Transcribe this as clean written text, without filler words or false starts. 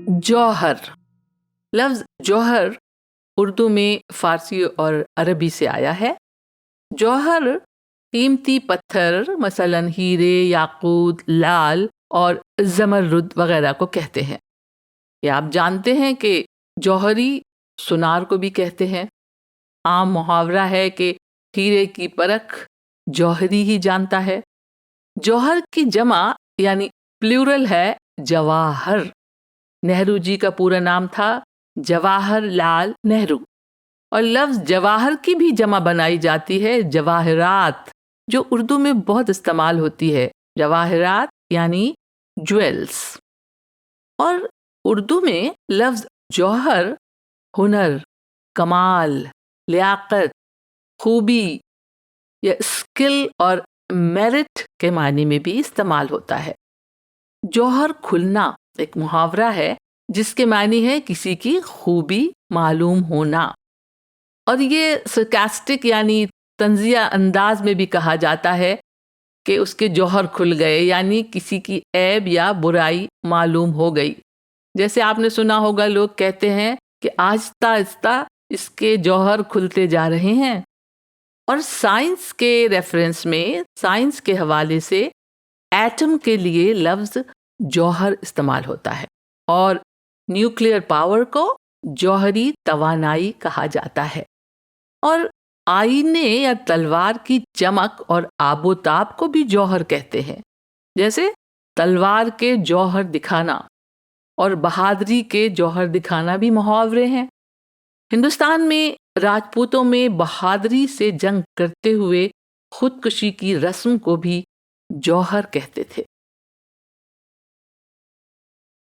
जौहर लफ्ज़ जौहर उर्दू में फ़ारसी और अरबी से आया है। जौहर कीमती पत्थर मसलन हीरे, याकूत, लाल और ज़मरुद वगैरह को कहते हैं। या आप जानते हैं कि जौहरी सुनार को भी कहते हैं। आम मुहावरा है कि हीरे की परख जौहरी ही जानता है। जौहर की जमा यानी प्लूरल है जवाहर। नेहरू जी का पूरा नाम था जवाहर लाल नेहरू, और लफ्ज़ जवाहर की भी जमा बनाई जाती है जवाहरात, जो उर्दू में बहुत इस्तेमाल होती है। जवाहरात यानी ज्वेल्स। और उर्दू में लफ्ज़ जौहर हुनर, कमाल, लियाकत, खूबी या स्किल और मेरिट के मायने में भी इस्तेमाल होता है। जौहर खुलना एक मुहावरा है जिसके मायने है किसी की खूबी मालूम होना, और ये सरकास्टिक यानी तंजिया अंदाज में भी कहा जाता है कि उसके जौहर खुल गए, यानी किसी की ऐब या बुराई मालूम हो गई। जैसे आपने सुना होगा लोग कहते हैं कि आहिस्ता आहिस्ता इसके जौहर खुलते जा रहे हैं। और साइंस के रेफरेंस में, साइंस के हवाले से एटम के लिए लफ्ज़ जौहर इस्तेमाल होता है, और न्यूक्लियर पावर को जौहरी तवानाई कहा जाता है। और आईने या तलवार की चमक और आबोताब को भी जौहर कहते हैं। जैसे तलवार के जौहर दिखाना और बहादुरी के जौहर दिखाना भी मुहावरे हैं। हिंदुस्तान में राजपूतों में बहादुरी से जंग करते हुए खुदकुशी की रस्म को भी जौहर कहते थे।